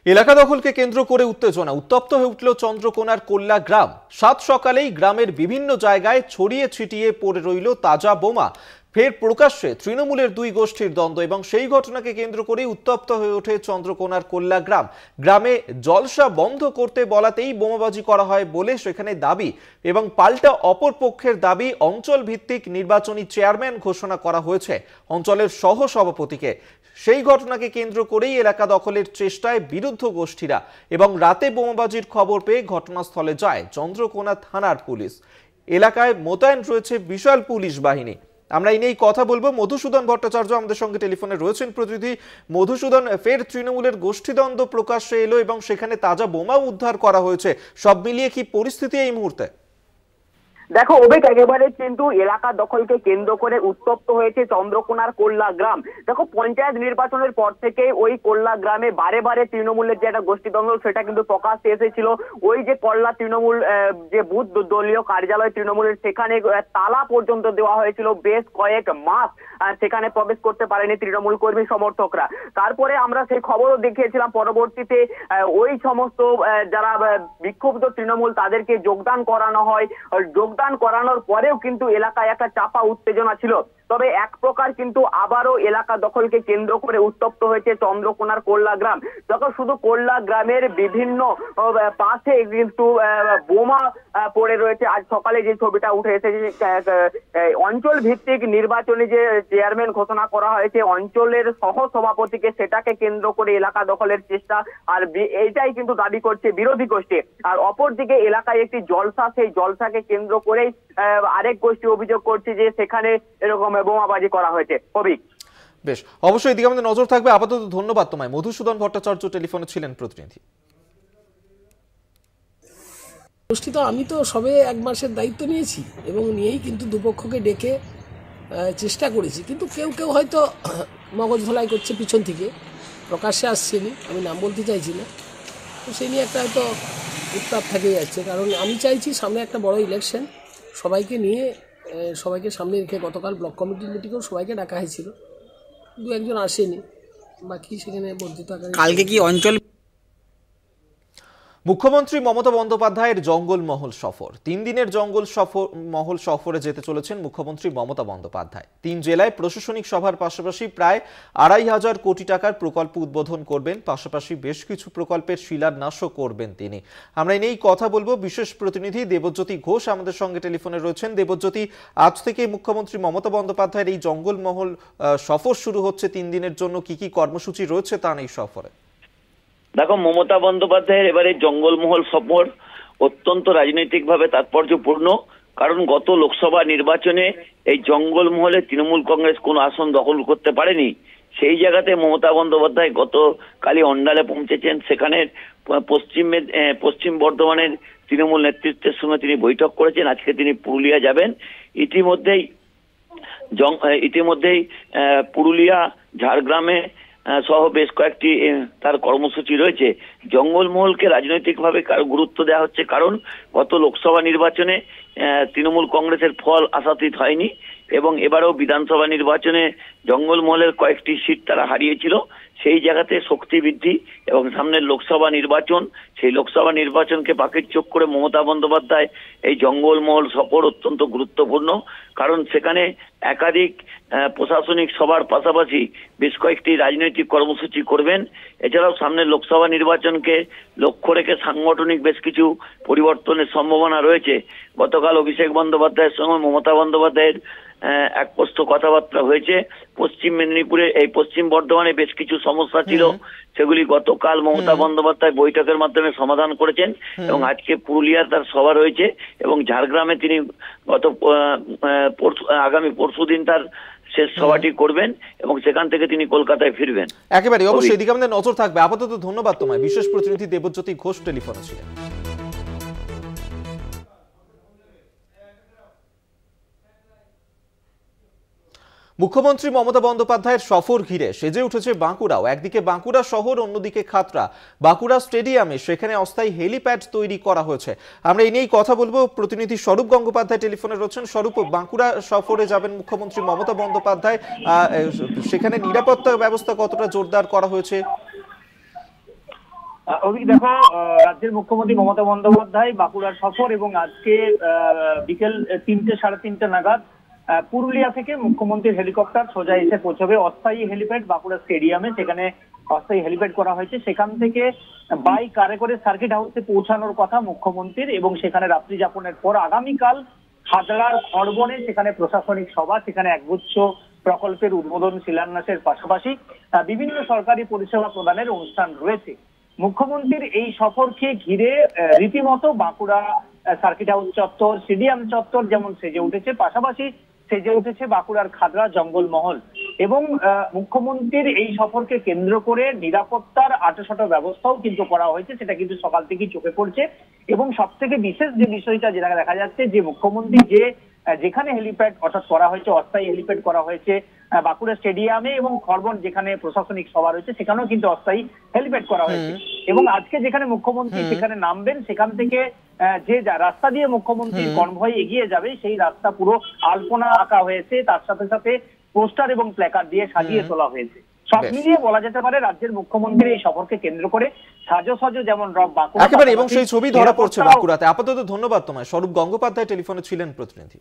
এলাকা দখলকে কেন্দ্র করে উত্তেজনা, উত্তপ্ত হয়ে উঠল চন্দ্রকোনার কোল্লা গ্রাম। সাত সকালেই গ্রামের বিভিন্ন জায়গায় ছড়িয়ে ছিটিয়ে পড়ে রইল তাজা বোমা। ফের প্রকাশ্যে তৃণমূলের দুই গোষ্ঠীর দ্বন্দ্ব এবং সেই ঘটনাকে কেন্দ্র করে উত্তপ্ত হয়ে ওঠে চন্দ্রকোনার কোল্লা গ্রাম। গ্রামে জলসা বন্ধ করতে বলাতেই বোমাবাজি করা হয় বলে সেখানে দাবি, এবং পাল্টা অপর পক্ষের দাবি অঞ্চল ভিত্তিক নির্বাচনী চেয়ারম্যান ঘোষণা করা হয়েছে অঞ্চলের সহ সভাপতিকে। সেই ঘটনাকে কেন্দ্র করেই এলাকা দখলের চেষ্টায় বিরুদ্ধ গোষ্ঠীরা, এবং রাতে বোমাবাজির খবর পেয়ে ঘটনাস্থলে যায় চন্দ্রকোনা থানার পুলিশ। এলাকায় মোতায়েন রয়েছে বিশাল পুলিশ বাহিনী। আমরা এই নিয়েই কথা বলবো। মধুসূদন ভট্টাচার্য আমাদের সঙ্গে টেলিফোনে রয়েছেন প্রতিনিধি। মধুসূদন, ফের তৃণমূলের গোষ্ঠীদ্বন্দ্ব প্রকাশ্যে এলো এবং সেখানে তাজা বোমা উদ্ধার করা হয়েছে। সব মিলিয়ে কি পরিস্থিতি এই মুহূর্তে? দেখো অভিক, একেবারে কিন্তু এলাকা দখলকে কেন্দ্র করে উত্তপ্ত হয়েছে চন্দ্রকোনার কোল্লা গ্রাম। দেখো পঞ্চায়েত নির্বাচনের পর থেকে ওই কোল্লা গ্রামে বারে বারে তৃণমূলের যে একটা গোষ্ঠীদ্বন্দ্ব সেটা কিন্তু প্রকাশ্যে এসেছিল। ওই যে কোল্লা তৃণমূল যে বুথ দলীয় কার্যালয় তৃণমূলের, সেখানে তালা পর্যন্ত দেওয়া হয়েছিল। বেশ কয়েক মাস সেখানে প্রবেশ করতে পারেনি তৃণমূল কর্মী সমর্থকরা। তারপরে আমরা সেই খবরও দেখিয়েছিলাম। পরবর্তীতে ওই সমস্ত যারা বিক্ষুব্ধ তৃণমূল তাদেরকে যোগদান করানো হয়। যোগদান করানোর পরেও কিন্তু এলাকায় একটা চাপা উত্তেজনা ছিল। তবে এক প্রকার কিন্তু আবারও এলাকা দখলকে কেন্দ্র করে উত্তপ্ত হয়েছে চন্দ্রকোনার কোল্লা গ্রাম। যখন শুধু কোল্লা গ্রামের বিভিন্ন পাশে কিন্তু বোমা পড়ে রয়েছে। আজ সকালে যে ছবিটা উঠে এসেছে, অঞ্চল ভিত্তিক নির্বাচনী যে চেয়ারম্যান ঘোষণা করা হয়েছে অঞ্চলের সহ সভাপতিকে, সেটাকে কেন্দ্র করে এলাকা দখলের চেষ্টা, আর এইটাই কিন্তু দাবি করছে বিরোধী গোষ্ঠী। আর অপরদিকে এলাকায় একটি জলসা, সেই জলসাকে কেন্দ্র করেই আরেক গোষ্ঠী অভিযোগ করছে যে সেখানে এরকম বোমাবাজি করা হয়েছে। অভিক, বেশ, অবশ্যই এদিকে আমাদের নজর থাকবে। আপাতত ধন্যবাদ তোমায়। মধুসূদন ভট্টাচার্য টেলিফোনে ছিলেন প্রতিনিধি। আমি তো সবে এক মাসের দায়িত্ব নিয়েছি এবং নিয়েই কিন্তু দুপক্ষকে ডেকে চেষ্টা করেছি, কিন্তু কেউ কেউ হয়তো মগজ ধোলাই করছে পিছন থেকে, প্রকাশ্যে আসছেনি, আমি নাম বলতে চাইছি না। তো সেই নিয়ে একটা হয়তো উত্তাপ থেকে যাচ্ছে, কারণ আমি চাইছি সামনে একটা বড় ইলেকশন, সবাইকে নিয়ে সবাইকে সামনে রেখে গতকাল ব্লক কমিটির মিটিংয়েও সবাইকে ডাকা হয়েছিল, দু একজন আসেনি, বাকি সেখানে বর্ধিত আকারে। কালকে কি অঞ্চল মুখ্যমন্ত্রী মমতা বন্দ্যোপাধ্যায়ের জঙ্গলমহল সফর। 3 দিনের মহল সফরে যেতে চলেছেন মুখ্যমন্ত্রী মমতা বন্দ্যোপাধ্যায়। 3 জেলায় প্রশাসনিক সভার পাশাপাশি প্রায় 2,500 কোটি টাকার প্রকল্প উদ্বোধন করবেন, পাশাপাশি বেশ কিছু প্রকল্পের শিলান্যাসও করবেন তিনি। আমরা এই নিয়েই কথা বলবো। বিশেষ প্রতিনিধি দেবজ্যোতি ঘোষ আমাদের সঙ্গে টেলিফোনে রয়েছেন। দেবজ্যোতি, আজ থেকে মুখ্যমন্ত্রী মমতা বন্দ্যোপাধ্যায়ের এই জঙ্গলমহল সফর শুরু হচ্ছে 3 দিনের জন্য। কি কি কর্মসূচি রয়েছে তার এই সফরে? দেখো, মমতা বন্দ্যোপাধ্যায়ের এবারে জঙ্গলমহল সফর অত্যন্ত রাজনৈতিকভাবে তাৎপর্যপূর্ণ, কারণ গত লোকসভা নির্বাচনে এই জঙ্গলমহলে তৃণমূল কংগ্রেস কোনো আসন দখল করতে পারেনি। সেই জায়গাতে মমতা বন্দ্যোপাধ্যায় গতকালই অন্ডালে পৌঁছেছেন। সেখানের পশ্চিম বর্ধমানের তৃণমূল নেতৃত্বের সঙ্গে তিনি বৈঠক করেছেন। আজকে তিনি পুরুলিয়া যাবেন। ইতিমধ্যেই পুরুলিয়া, ঝাড়গ্রামে সহ বেশ কয়েকটি তার কর্মসূচি রয়েছে। জঙ্গলমহলকে রাজনৈতিকভাবে গুরুত্ব দেওয়া হচ্ছে, কারণ গত লোকসভা নির্বাচনে তৃণমূল কংগ্রেসের ফল আশাতীত হয়নি, এবং এবারেও বিধানসভা নির্বাচনে জঙ্গলমহলের কয়েকটি সিট তারা হারিয়েছিল। সেই জায়গাতে শক্তি বৃদ্ধি এবং সামনের লোকসভা নির্বাচন, সেই লোকসভা নির্বাচনকে পাখির চোখ করে মমতা বন্দ্যোপাধ্যায় এই জঙ্গলমহল সফর অত্যন্ত গুরুত্বপূর্ণ, কারণ সেখানে একাধিক প্রশাসনিক সভার পাশাপাশি বেশ কয়েকটি রাজনৈতিক কর্মসূচি করবেন। এছাড়াও সামনের লোকসভা নির্বাচনকে লক্ষ্য রেখে সাংগঠনিক বেশ কিছু পরিবর্তনের সম্ভাবনা রয়েছে। গতকাল অভিষেক বন্দ্যোপাধ্যায়ের সঙ্গে মমতা বন্দ্যোপাধ্যায়ের একপ্রস্থ কথাবার্তা হয়েছে। পশ্চিম মেদিনীপুরে, এই পশ্চিম বর্ধমানে বেশ কিছু সমস্যা ছিল, সেগুলি গতকাল মমতা বন্দ্যোপাধ্যায় বৈঠকের মাধ্যমে সমাধান করেছেন, এবং আজকে পুরুলিয়ার তার সভা রয়েছে, এবং ঝাড়গ্রামে তিনি আগামী পরশুদিন তার শেষ সভাটি করবেন, এবং সেখান থেকে তিনি কলকাতায় ফিরবেন। একেবারে, অবশ্যই এদিকে আমাদের নজর থাকবে। আপাতত ধন্যবাদ তোমায়। বিশেষ প্রতিনিধি দেবজ্যোতি ঘোষ টেলিফোনে ছিলেন। মুখ্যমন্ত্রী মমতা বন্দ্যোপাধ্যায়ের সফর ঘিরে সেজে উঠেছে বাঁকুড়াও। একদিকে বাঁকুড়া শহর, অন্যদিকে খাতড়া। বাঁকুড়া স্টেডিয়ামে সেখানে অস্থায়ী হেলিপ্যাড তৈরি করা হয়েছে। আমরা এই নিয়েই কথা বলবো। প্রতিনিধি স্বরূপ গঙ্গোপাধ্যায় টেলিফোনে রয়েছেন। স্বরূপ, বাঁকুড়া সফরে যাবেন মুখ্যমন্ত্রী মমতা বন্দ্যোপাধ্যায়, সেখানে নিরাপত্তা ব্যবস্থা কতটা জোরদার করা হয়েছে? অভিক দেখো, রাজ্যের মুখ্যমন্ত্রী মমতা বন্দ্যোপাধ্যায় বাঁকুড়ার সফর এবং আজকে বিকেল 3টে সাড়ে 3টে নাগাদ পুরুলিয়া থেকে মুখ্যমন্ত্রীর হেলিকপ্টার সোজা এসে পৌঁছবে অস্থায়ী হেলিপ্যাড বাঁকুড়া স্টেডিয়ামে। সেখানে অস্থায়ী হেলিপ্যাড করা হয়েছে। সেখান থেকে বাই কারে করে সার্কিট হাউসে পৌঁছানোর কথা মুখ্যমন্ত্রীর, এবং সেখানে রাত্রি যাপনের পর আগামীকাল হাজরার খড়বনে সেখানে প্রশাসনিক সভা, সেখানে একগুচ্ছ প্রকল্পের উদ্বোধন শিলান্যাসের পাশাপাশি বিভিন্ন সরকারি পরিষেবা প্রদানের অনুষ্ঠান রয়েছে। মুখ্যমন্ত্রীর এই সফরকে ঘিরে রীতিমতো বাঁকুড়া সার্কিট হাউস চত্বর, স্টেডিয়াম চত্বর যেমন সেজে উঠেছে, পাশাপাশি সেজে উঠেছে বাঁকুড়ার খাদরা জঙ্গলমহল। এবং মুখ্যমন্ত্রীর এই সফরকে কেন্দ্র করে নিরাপত্তার আঁটোসাঁটো ব্যবস্থাও কিন্তু করা হয়েছে, সেটা কিন্তু সকাল থেকেই চোখে পড়ছে। এবং সব থেকে বিশেষ যে বিষয়টা যেটা দেখা যাচ্ছে, যে মুখ্যমন্ত্রী যেখানে হেলিপ্যাড অর্থাৎ করা হয়েছে, অস্থায়ী হেলিপ্যাড করা হয়েছে বাঁকুড়া স্টেডিয়ামে, এবং খড়বন যেখানে প্রশাসনিক সভা রয়েছে সেখানেও কিন্তু অস্থায়ী হেলিপ্যাড করা হয়েছে। এবং আজকে যেখানে মুখ্যমন্ত্রী সেখানে নামবেন, সেখান থেকে যে রাস্তা দিয়ে মুখ্যমন্ত্রীর কনভয় এগিয়ে যাবে সেই রাস্তা পুরো আলপনা আঁকা হয়েছে, তার সাথে সাথে পোস্টার এবং প্ল্যাকার্ড দিয়ে সাজিয়ে তোলা হয়েছে। সব মিলিয়ে বলা যেতে পারে রাজ্যের মুখ্যমন্ত্রীর এই সফরকে কেন্দ্র করে সাজো যেমন রব বাঁকুড়া একেবারে, এবং সেই ছবি ধরা পড়ছে বাঁকুড়াতে। আপাতত ধন্যবাদ তোমায়। স্বরূপ গঙ্গোপাধ্যায় টেলিফোনে ছিলেন প্রতিনিধি।